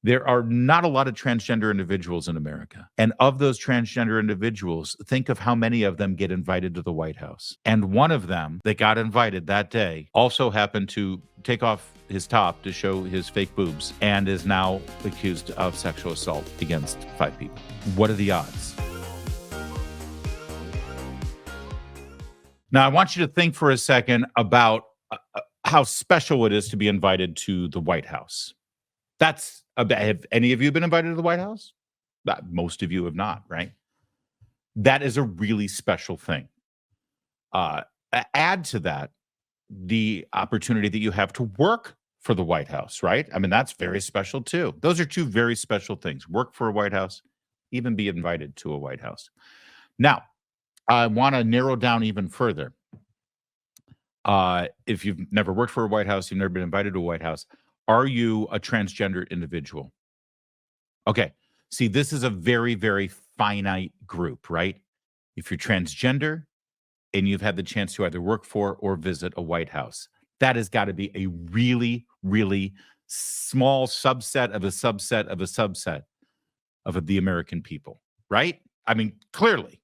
There are not a lot of transgender individuals in America. And of those transgender individuals, think of how many of them get invited to the White House. And one of them that got invited that day also happened to take off his top to show his fake boobs and is now accused of sexual assault against 5 people. What are the odds? Now, I want you to think for a second about how special it is to be invited to the White House. Have any of you been invited to the White House? Most of you have not, right? That is a really special thing. Add to that the opportunity that you have to work for the White House, right? I mean, that's very special too. Those are 2 very special things. Work for a White House, even be invited to a White House. Now, I want to narrow down even further. If you've never worked for a White House, you've never been invited to a White House, are you a transgender individual? Okay. See, this is a very, very finite group, right? If you're transgender and you've had the chance to either work for or visit a White House, that has got to be a really, really small subset of a subset of a subset of the American people, right? I mean, clearly.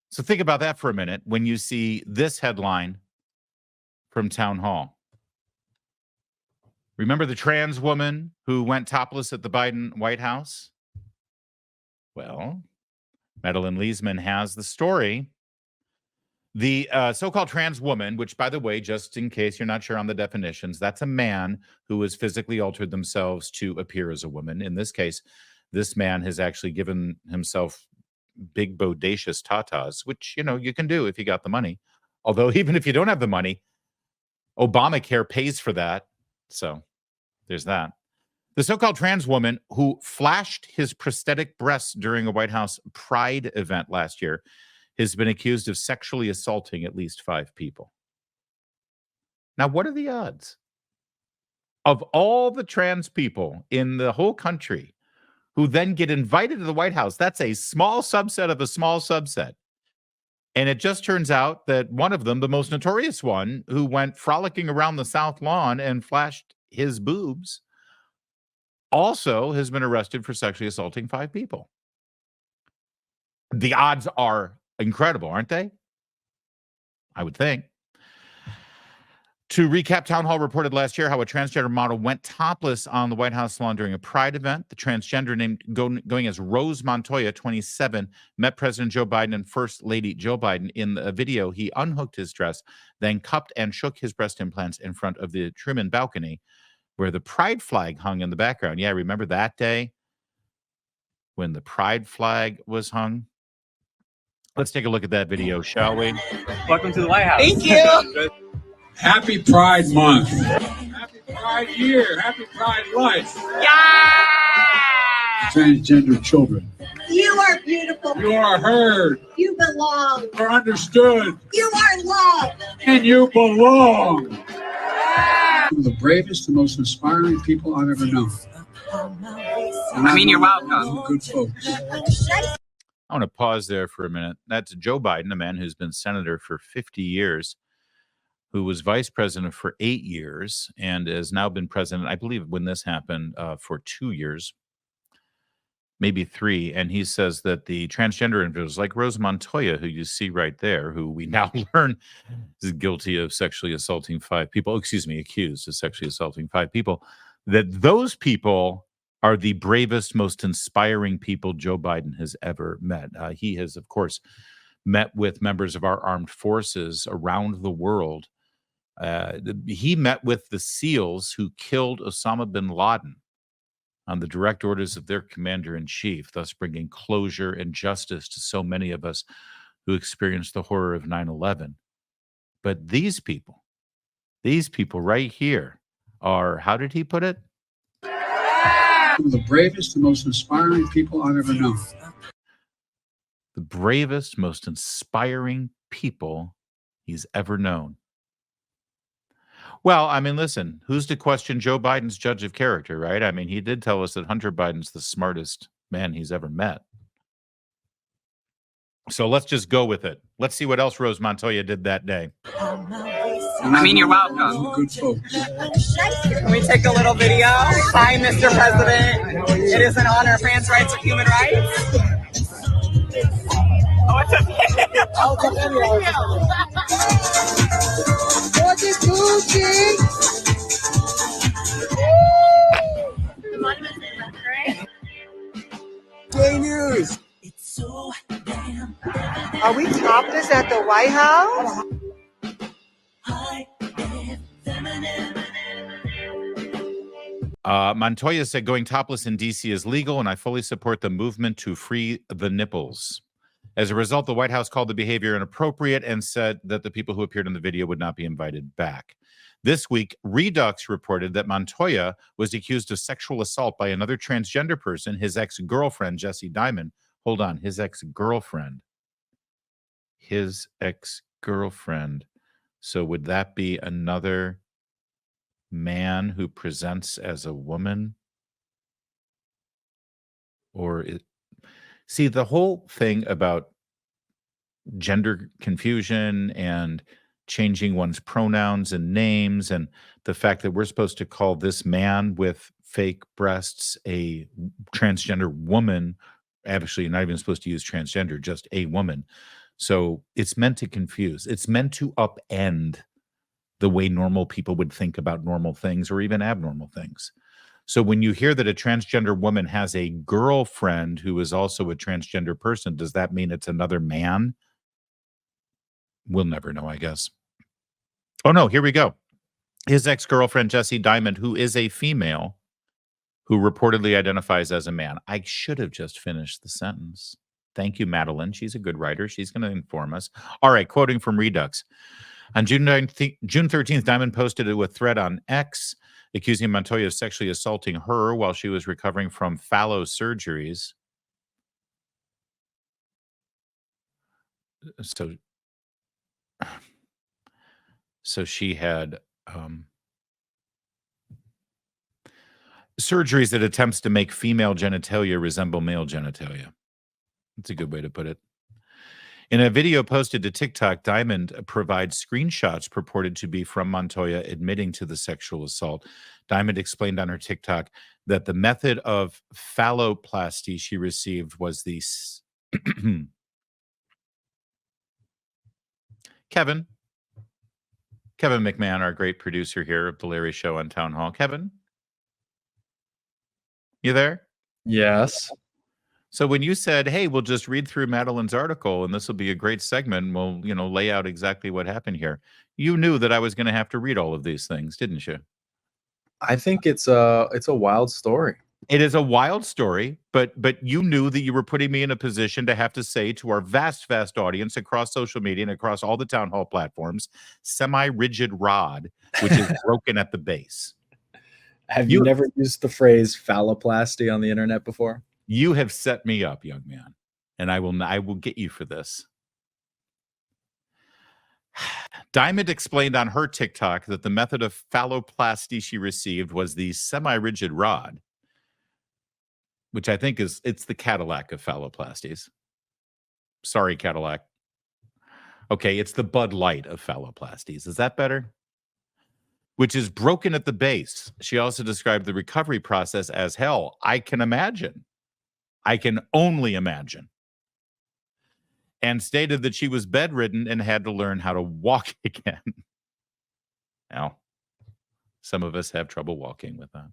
So think about that for a minute when you see this headline from Town Hall. Remember the trans woman who went topless at the Biden White House? Well, Madeline Leesman has the story. The so-called trans woman, which, by the way, just in case you're not sure on the definitions, that's a man who has physically altered themselves to appear as a woman. In this case, this man has actually given himself big bodacious tatas, which, you can do if you got the money. Although even if you don't have the money, Obamacare pays for that. So there's that. The so-called trans woman who flashed his prosthetic breasts during a White House Pride event last year has been accused of sexually assaulting at least 5 people. Now, what are the odds of all the trans people in the whole country who then get invited to the White House? That's a small subset of a small subset. And it just turns out that one of them, the most notorious one, who went frolicking around the South Lawn and flashed his boobs, also has been arrested for sexually assaulting 5 people. The odds are incredible, aren't they? I would think. To recap, Town Hall reported last year how a transgender model went topless on the White House lawn during a Pride event. The transgender, named going as Rose Montoya, 27, met President Joe Biden and First Lady Joe Biden. In the video, he unhooked his dress, then cupped and shook his breast implants in front of the Truman balcony, where the Pride flag hung in the background. Yeah, remember that day when the Pride flag was hung? Let's take a look at that video, shall we? Welcome to the White House. Thank you. Happy Pride Month. Happy Pride Year. Happy Pride Life. Yeah! Transgender children. You are beautiful. You are heard. You belong. You are understood. You are loved. And you belong. One of the bravest and most inspiring people I've ever known. And you're welcome. Good folks. I want to pause there for a minute. That's Joe Biden, a man who's been senator for 50 years, who was vice president for 8 years and has now been president, I believe, when this happened, for 2 years, maybe 3. And he says that the transgender individuals like Rose Montoya, who you see right there, who we now learn is guilty of sexually assaulting 5 people, accused of sexually assaulting 5 people, that those people are the bravest, most inspiring people Joe Biden has ever met. He has, of course, met with members of our armed forces around the world. He met with the SEALs who killed Osama bin Laden on the direct orders of their commander-in-chief, thus bringing closure and justice to so many of us who experienced the horror of 9/11. But these people right here are, how did he put it? One of the bravest and most inspiring people I've ever known. The bravest, most inspiring people he's ever known. Well, I mean, listen, who's to question Joe Biden's judge of character, right? I mean, he did tell us that Hunter Biden's the smartest man he's ever met. So let's just go with it. Let's see what else Rose Montoya did that day. I mean, you're welcome. Good folks. Can we take a little video? Hi, Mr. President. It is an honor. Fans' rights are human rights. Oh, it's a video. Oh, it's a video. Gay news. Are we topless at the White House? Montoya said going topless in D.C. is legal, and I fully support the movement to free the nipples. As a result, the White House called the behavior inappropriate and said that the people who appeared in the video would not be invited back. This week, Redux reported that Montoya was accused of sexual assault by another transgender person, his ex-girlfriend, Jessie Diamond. Hold on, his ex-girlfriend. His ex-girlfriend. So would that be another man who presents as a woman? Or see, the whole thing about gender confusion and changing one's pronouns and names, and the fact that we're supposed to call this man with fake breasts a transgender woman. Actually, you're not even supposed to use transgender, just a woman. So it's meant to confuse. It's meant to upend the way normal people would think about normal things or even abnormal things. So when you hear that a transgender woman has a girlfriend who is also a transgender person, does that mean it's another man? We'll never know, I guess. Oh, no, here we go. His ex-girlfriend, Jessie Diamond, who is a female, who reportedly identifies as a man. I should have just finished the sentence. Thank you, Madeline. She's a good writer. She's going to inform us. All right, quoting from Redux. On June 13th, Diamond posted a thread on X accusing Montoya of sexually assaulting her while she was recovering from phallo surgeries. So she had surgeries that attempts to make female genitalia resemble male genitalia. That's a good way to put it. In a video posted to TikTok, Diamond provides screenshots purported to be from Montoya admitting to the sexual assault. Diamond explained on her TikTok that the method of phalloplasty she received was the... Kevin McMahon, our great producer here of The Larry Show on Town Hall. Kevin? You there? Yes. So when you said, hey, we'll just read through Madeline's article and this will be a great segment, and we'll, lay out exactly what happened here, you knew that I was going to have to read all of these things, didn't you? I think it's a wild story. It is a wild story, but you knew that you were putting me in a position to have to say to our vast audience across social media and across all the town hall platforms, semi-rigid rod, which is broken at the base. Have you never used the phrase phalloplasty on the internet before? You have set me up, young man, and I will get you for this. Diamond explained on her TikTok that the method of phalloplasty she received was the semi-rigid rod, which I think it's the Cadillac of phalloplasties. Sorry, Cadillac. Okay, it's the Bud Light of phalloplasties. Is that better? Which is broken at the base. She also described the recovery process as hell. I can imagine. I can only imagine. And stated that she was bedridden and had to learn how to walk again. Now, some of us have trouble walking with that.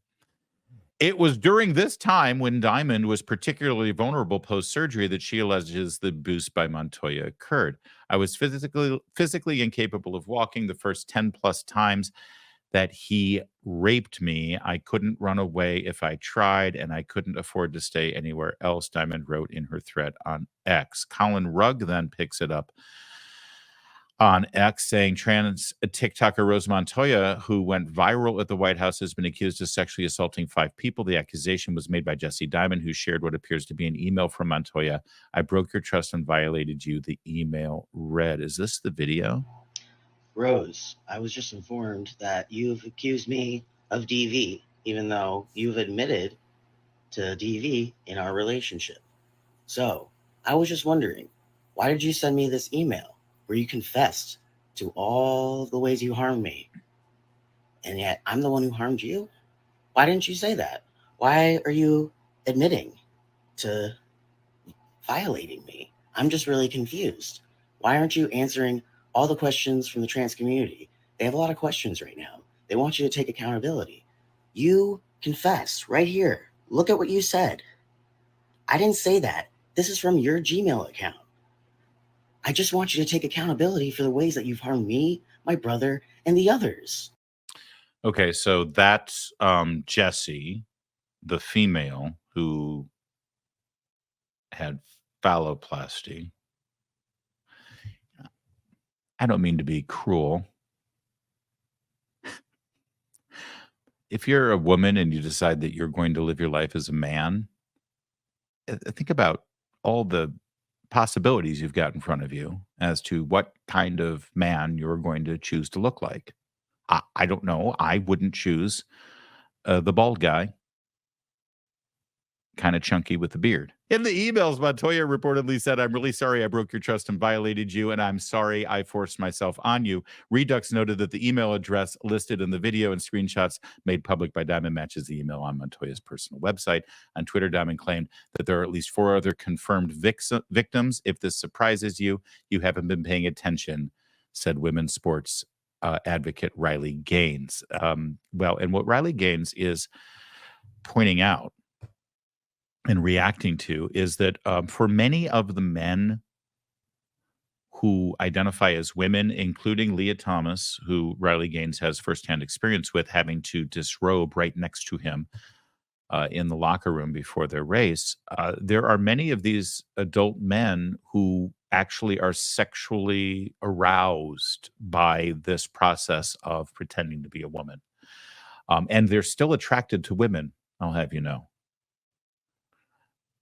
It was during this time when Diamond was particularly vulnerable post-surgery that she alleges the boost by Montoya occurred. I was physically incapable of walking the first 10 plus times that he raped me. I couldn't run away if I tried, and I couldn't afford to stay anywhere else, Diamond wrote in her thread on X. Colin Rugg then picks it up on X, saying trans TikToker Rose Montoya, who went viral at the White House, has been accused of sexually assaulting 5 people. The accusation was made by Jessie Diamond, who shared what appears to be an email from Montoya. I broke your trust and violated you, the email read. Is this the video? Rose, I was just informed that you've accused me of DV, even though you've admitted to DV in our relationship. So I was just wondering, why did you send me this email where you confessed to all the ways you harmed me. And yet I'm the one who harmed you? Why didn't you say that? Why are you admitting to violating me? I'm just really confused. Why aren't you answering all the questions from the trans community? They have a lot of questions right now. They want you to take accountability. You confess right here. Look at what you said. I didn't say that. This is from your Gmail account. I just want you to take accountability for the ways that you've harmed me, my brother, and the others. Okay, so that's Jessie, the female who had phalloplasty. I don't mean to be cruel. If you're a woman and you decide that you're going to live your life as a man, think about all the possibilities you've got in front of you as to what kind of man you're going to choose to look like. I don't know. I wouldn't choose the bald guy, kind of chunky with the beard. In the emails, Montoya reportedly said, "I'm really sorry I broke your trust and violated you, and I'm sorry I forced myself on you." Redux noted that the email address listed in the video and screenshots made public by Diamond matches the email on Montoya's personal website. On Twitter, Diamond claimed that there are at least 4 other confirmed victims. If this surprises you, you haven't been paying attention, said women's sports advocate Riley Gaines. And what Riley Gaines is pointing out and reacting to is that for many of the men who identify as women, including Leah Thomas, who Riley Gaines has firsthand experience with, having to disrobe right next to him in the locker room before their race, there are many of these adult men who actually are sexually aroused by this process of pretending to be a woman. And they're still attracted to women, I'll have you know.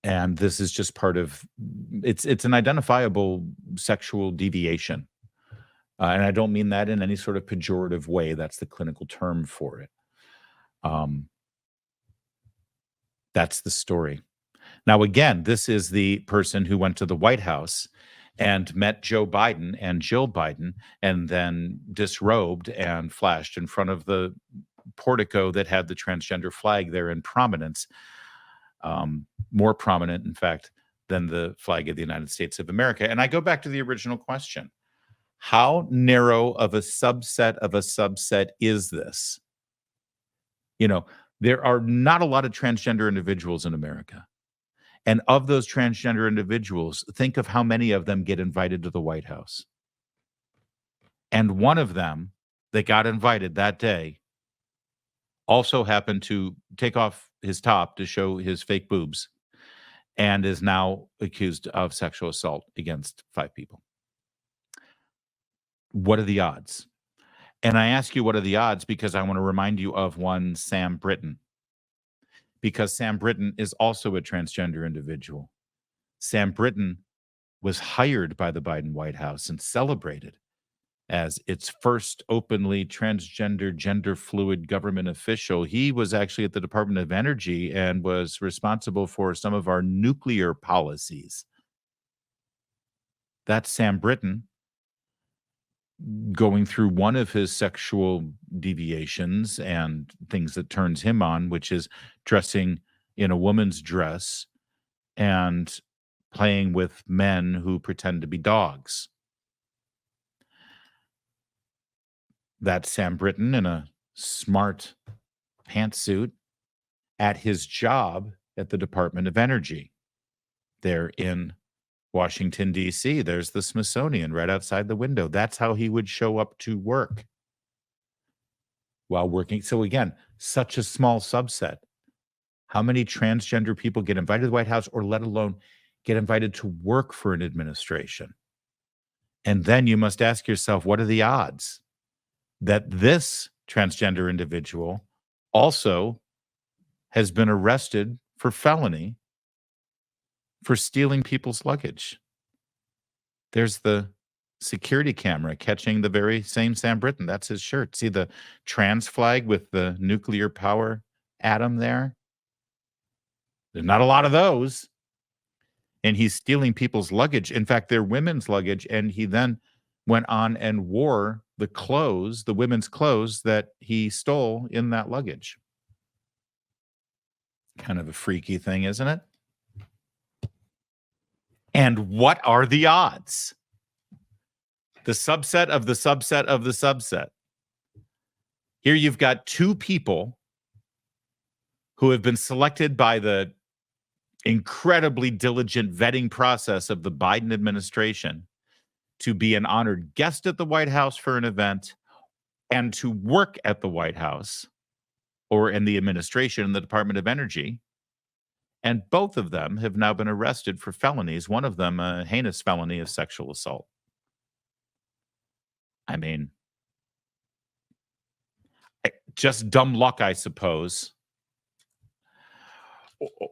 And this is just part of it's an identifiable sexual deviation. And I don't mean that in any sort of pejorative way. That's the clinical term for it. That's the story. Now, again, this is the person who went to the White House and met Joe Biden and Jill Biden and then disrobed and flashed in front of the portico that had the transgender flag there in prominence. More prominent, in fact, than the flag of the United States of America. And I go back to the original question. How narrow of a subset is this? You know, there are not a lot of transgender individuals in America. And of those transgender individuals, think of how many of them get invited to the White House. And one of them that got invited that day also happened to take off his top to show his fake boobs and is now accused of sexual assault against 5 people. What are the odds? And I ask you, what are the odds? Because I want to remind you of one Sam Britton. Because Sam Britton is also a transgender individual. Sam Britton was hired by the Biden White House and celebrated as its first openly transgender, gender fluid government official. He was actually at the Department of Energy and was responsible for some of our nuclear policies. That's Sam Britton going through one of his sexual deviations and things that turns him on, which is dressing in a woman's dress and playing with men who pretend to be dogs. That's Sam Britton in a smart pantsuit at his job at the Department of Energy. They're in Washington, D.C. There's the Smithsonian right outside the window. That's how he would show up to work while working. So again, such a small subset. How many transgender people get invited to the White House, or let alone get invited to work for an administration? And then you must ask yourself, what are the odds that this transgender individual also has been arrested for felony for stealing people's luggage? There's the security camera catching the very same Sam Britton. That's his shirt. See the trans flag with the nuclear power atom there? There's not a lot of those. And he's stealing people's luggage. In fact, they're women's luggage. And he then went on and wore the clothes, the women's clothes that he stole in that luggage. Kind of a freaky thing, isn't it? And what are the odds? The subset of the subset of the subset. Here you've got two people who have been selected by the incredibly diligent vetting process of the Biden administration to be an honored guest at the White House for an event and to work at the White House or in the administration in the Department of Energy. And both of them have now been arrested for felonies, one of them a heinous felony of sexual assault. I mean, just dumb luck, I suppose.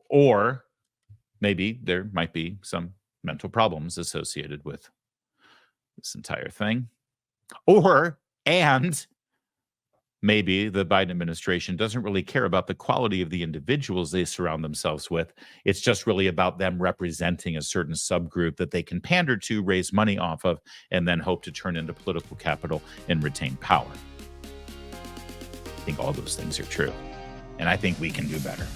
Or maybe there might be some mental problems associated with this entire thing. And maybe the Biden administration doesn't really care about the quality of the individuals they surround themselves with. It's just really about them representing a certain subgroup that they can pander to, raise money off of, and then hope to turn into political capital and retain power. I think all those things are true. And I think we can do better.